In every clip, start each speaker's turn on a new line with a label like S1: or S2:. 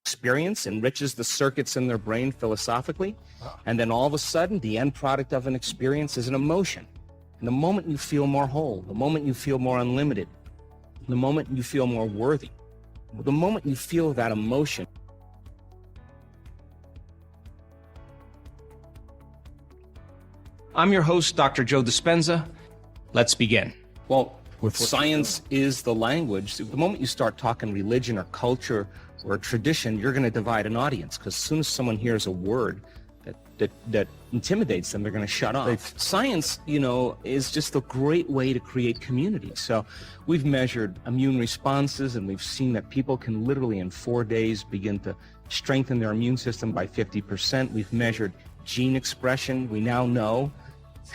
S1: experience enriches the circuits in their brain philosophically, and then all of a sudden the end product of an experience is an emotion. And the moment you feel more whole, the moment you feel more unlimited, the moment you feel more worthy, the moment you feel that emotion. I'm your host, Dr. Joe Dispenza. Let's begin. Well, science is the language. The moment you start talking religion or culture or tradition, you're going to divide an audience, because as soon as someone hears a word that intimidates them, they're going to shut off. Science, is just a great way to create community. So we've measured immune responses, and we've seen that people can literally in 4 days begin to strengthen their immune system by 50%. We've measured gene expression. We now know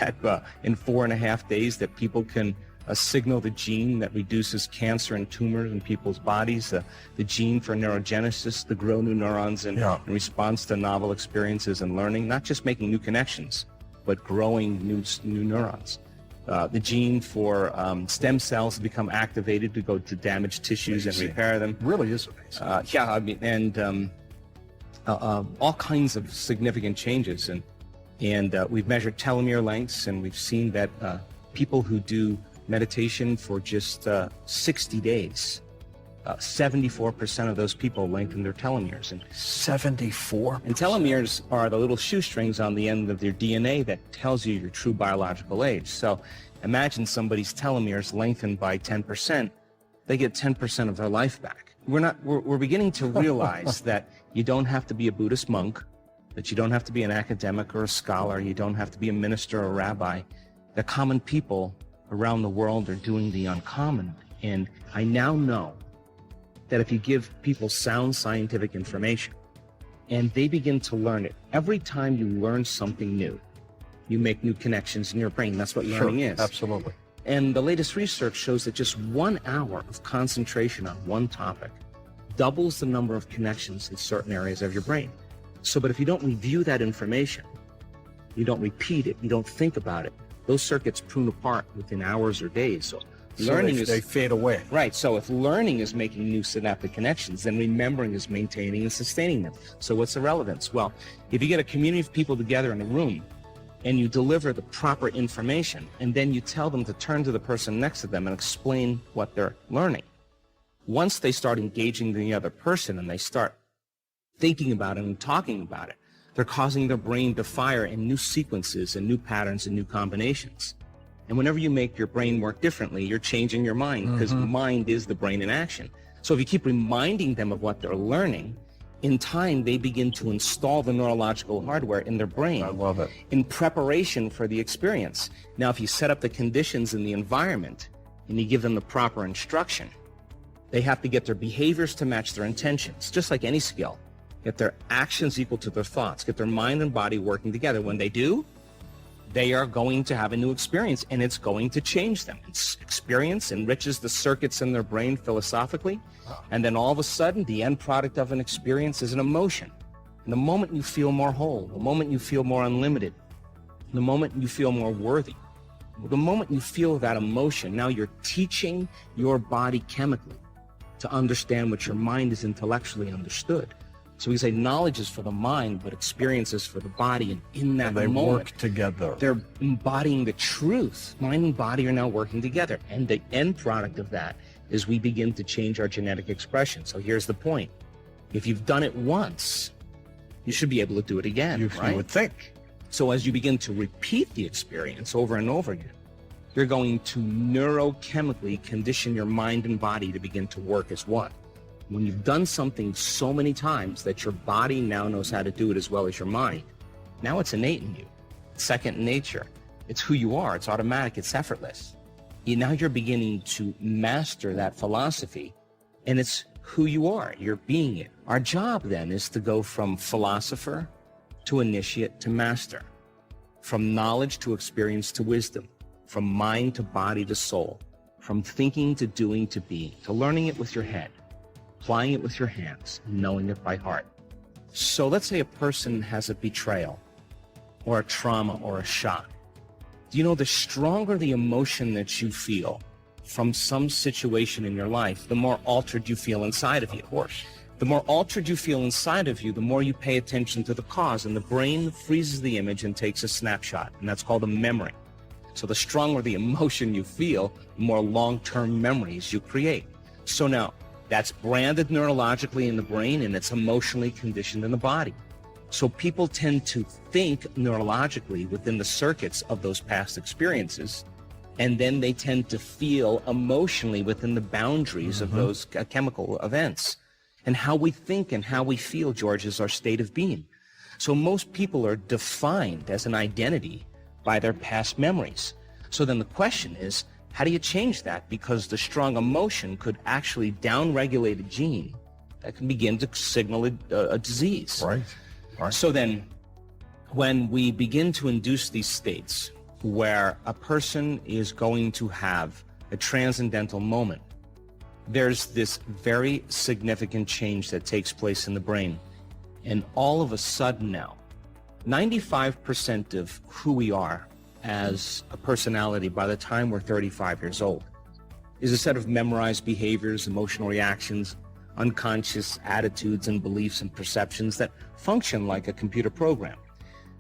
S1: that in 4.5 days that people can signal the gene that reduces cancer and tumors in people's bodies, the gene for neurogenesis, to grow new neurons in response to novel experiences and learning, not just making new connections, but growing new neurons. The gene for stem cells to become activated to go to damaged tissues and repair them.
S2: Really is amazing.
S1: All kinds of significant changes. And we've measured telomere lengths, and we've seen that people who do meditation for just 60 days, 74% of those people lengthen their telomeres. And
S2: 74%?
S1: And telomeres are the little shoestrings on the end of their DNA that tells you your true biological age. So imagine somebody's telomeres lengthened by 10%, they get 10% of their life back. We're beginning to realize that you don't have to be a Buddhist monk, that you don't have to be an academic or a scholar, you don't have to be a minister or a rabbi. The common people around the world are doing the uncommon. And I now know that if you give people sound scientific information and they begin to learn it, every time you learn something new, you make new connections in your brain. That's what learning is.
S2: Absolutely.
S1: And the latest research shows that just 1 hour of concentration on one topic doubles the number of connections in certain areas of your brain. But if you don't review that information, you don't repeat it, you don't think about it, those circuits prune apart within hours or days. So
S2: they fade away.
S1: Right. So if learning is making new synaptic connections, then remembering is maintaining and sustaining them. So what's the relevance? Well, if you get a community of people together in a room and you deliver the proper information, and then you tell them to turn to the person next to them and explain what they're learning, once they start engaging the other person and they start thinking about it and talking about it, they're causing their brain to fire in new sequences and new patterns and new combinations. And whenever you make your brain work differently, you're changing your mind, because mind is the brain in action. So if you keep reminding them of what they're learning, in time they begin to install the neurological hardware in their brain.
S2: I love it.
S1: In preparation for the experience. Now, if you set up the conditions in the environment and you give them the proper instruction, they have to get their behaviors to match their intentions, just like any skill. Get their actions equal to their thoughts, get their mind and body working together. When they do, they are going to have a new experience, and it's going to change them. Experience enriches the circuits in their brain philosophically, and then all of a sudden, the end product of an experience is an emotion. And the moment you feel more whole, the moment you feel more unlimited, the moment you feel more worthy, the moment you feel that emotion, now you're teaching your body chemically to understand what your mind is intellectually understood. So we say knowledge is for the mind, but experience is for the body. And in that
S2: moment, they work together.
S1: They're embodying the truth. Mind and body are now working together. And the end product of that is we begin to change our genetic expression. So here's the point. If you've done it once, you should be able to do it again, right?
S2: You would think.
S1: So as you begin to repeat the experience over and over again, you're going to neurochemically condition your mind and body to begin to work as one. When you've done something so many times that your body now knows how to do it as well as your mind, now it's innate in you. It's second nature. It's who you are. It's automatic. It's effortless. Now you're beginning to master that philosophy, and it's who you are. You're being it. Our job then is to go from philosopher to initiate to master, from knowledge to experience to wisdom, from mind to body to soul, from thinking to doing to being, to learning it with your head, applying it with your hands, knowing it by heart. So let's say a person has a betrayal or a trauma or a shock. Do you know the stronger the emotion that you feel from some situation in your life, the more altered you feel inside of you?
S2: Of course.
S1: The more altered you feel inside of you, the more you pay attention to the cause, and the brain freezes the image and takes a snapshot, and that's called a memory. So the stronger the emotion you feel, the more long-term memories you create. So now, that's branded neurologically in the brain, and it's emotionally conditioned in the body. So people tend to think neurologically within the circuits of those past experiences, and then they tend to feel emotionally within the boundaries of those chemical events. And how we think and how we feel, George, is our state of being. So most people are defined as an identity by their past memories. So then the question is, how do you change that? Because the strong emotion could actually downregulate a gene that can begin to signal a disease.
S2: Right.
S1: So then, when we begin to induce these states where a person is going to have a transcendental moment, there's this very significant change that takes place in the brain. And all of a sudden now, 95% of who we are as a personality by the time we're 35 years old is a set of memorized behaviors, emotional reactions, unconscious attitudes and beliefs and perceptions that function like a computer program.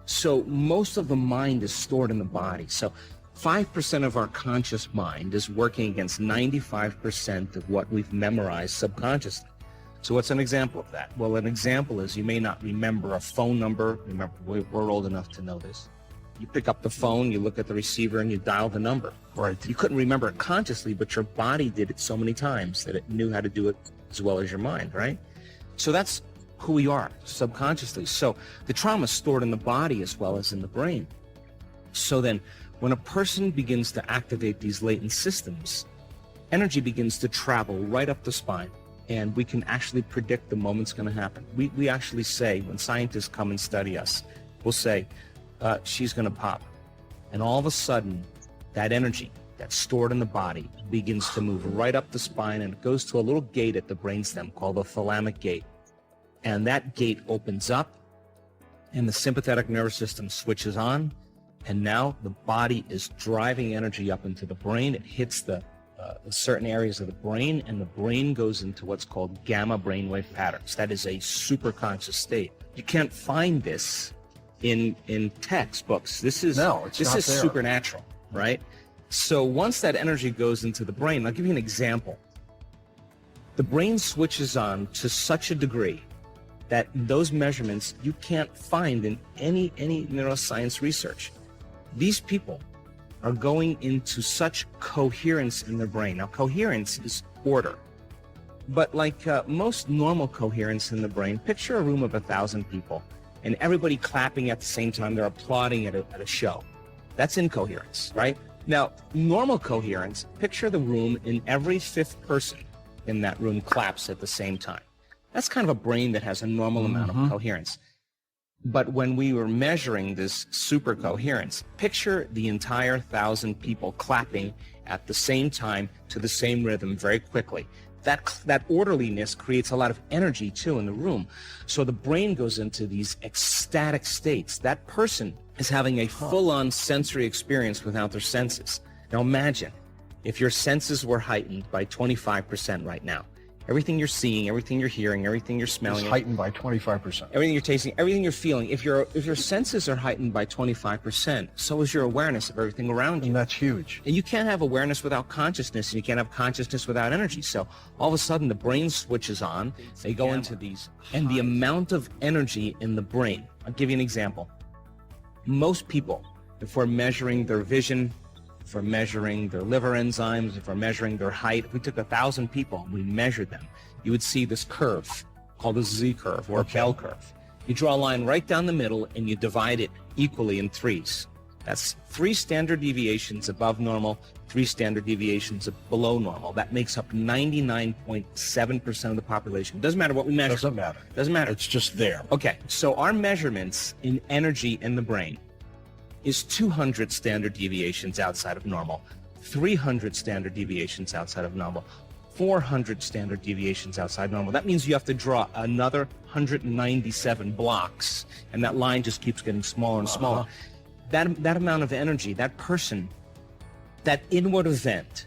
S1: So most of the mind is stored in the body. So 5% of our conscious mind is working against 95% of what we've memorized subconsciously. So what's an example of that? Well, an example is you may not remember a phone number. Remember, we're old enough to know this. You pick up the phone, you look at the receiver, and you dial the number.
S2: Right.
S1: You couldn't remember it consciously, but your body did it so many times that it knew how to do it as well as your mind, right? So that's who we are subconsciously. So the trauma is stored in the body as well as in the brain. So then when a person begins to activate these latent systems, energy begins to travel right up the spine, and we can actually predict the moment's going to happen. We actually say, when scientists come and study us, we'll say, she's going to pop. And all of a sudden, that energy that's stored in the body begins to move right up the spine, and it goes to a little gate at the brainstem called the thalamic gate. And that gate opens up, and the sympathetic nervous system switches on, and now the body is driving energy up into the brain. It hits the certain areas of the brain, and the brain goes into what's called gamma brainwave patterns. That is a superconscious state. You can't find this in textbooks. This is supernatural, right? So once that energy goes into the brain, I'll give you an example. The brain switches on to such a degree that those measurements you can't find in any neuroscience research. These people are going into such coherence in their brain. Now, coherence is order. But like most normal coherence in the brain, picture a room of 1,000 people and everybody clapping at the same time. They're applauding at a show. That's incoherence, right? Now, normal coherence, picture the room and every fifth person in that room claps at the same time. That's kind of a brain that has a normal amount of coherence. But when we were measuring this super coherence, picture the entire 1,000 people clapping at the same time to the same rhythm very quickly. That orderliness creates a lot of energy too in the room. So the brain goes into these ecstatic states. That person is having a full-on sensory experience without their senses. Now imagine if your senses were heightened by 25% right now. Everything you're seeing, everything you're hearing, everything you're smelling,
S2: it's heightened by 25%.
S1: Everything you're tasting, everything you're feeling. If your senses are heightened by 25%, so is your awareness of everything around you.
S2: And that's huge.
S1: And you can't have awareness without consciousness, and you can't have consciousness without energy. So all of a sudden, the brain switches on. They go into these, and the amount of energy in the brain. I'll give you an example. Most people, if we're measuring their vision, if we're measuring their liver enzymes, if we're measuring their height, if we took 1,000 people and we measured them, you would see this curve called a Z curve or a bell curve. You draw a line right down the middle and you divide it equally in threes. That's 3 standard deviations above normal, 3 standard deviations below normal. That makes up 99.7% of the population. Doesn't matter what we measure.
S2: Doesn't matter.
S1: Doesn't matter.
S2: It's just there.
S1: Okay, so our measurements in energy in the brain is 200 standard deviations outside of normal, 300 standard deviations outside of normal, 400 standard deviations outside normal. That means you have to draw another 197 blocks, and that line just keeps getting smaller and smaller. That amount of energy, that person, that inward event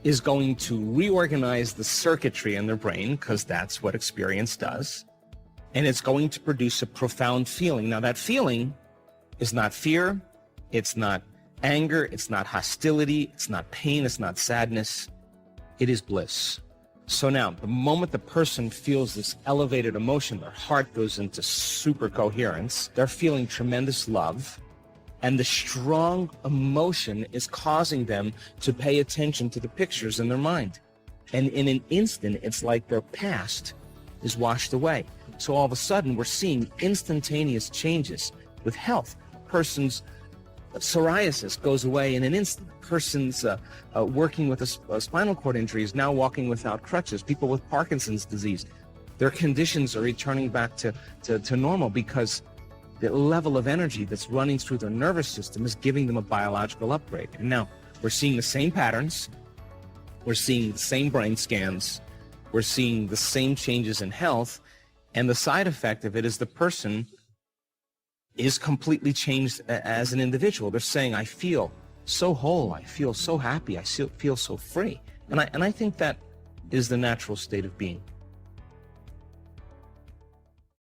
S1: is going to reorganize the circuitry in their brain, because that's what experience does, and it's going to produce a profound feeling. Now, that feeling is not fear, it's not anger, it's not hostility, it's not pain, it's not sadness, it is bliss. So now, the moment the person feels this elevated emotion, their heart goes into super coherence, they're feeling tremendous love, and the strong emotion is causing them to pay attention to the pictures in their mind. And in an instant, it's like their past is washed away. So all of a sudden, we're seeing instantaneous changes with health. A person's psoriasis goes away in an instant. A person's working with a spinal cord injury is now walking without crutches. People with Parkinson's disease, their conditions are returning back to normal, because the level of energy that's running through their nervous system is giving them a biological upgrade. And now we're seeing the same patterns, we're seeing the same brain scans, we're seeing the same changes in health, and the side effect of it is the person is completely changed as an individual. They're saying, I feel so whole, I feel so happy, I feel so free. And I think that is the natural state of being.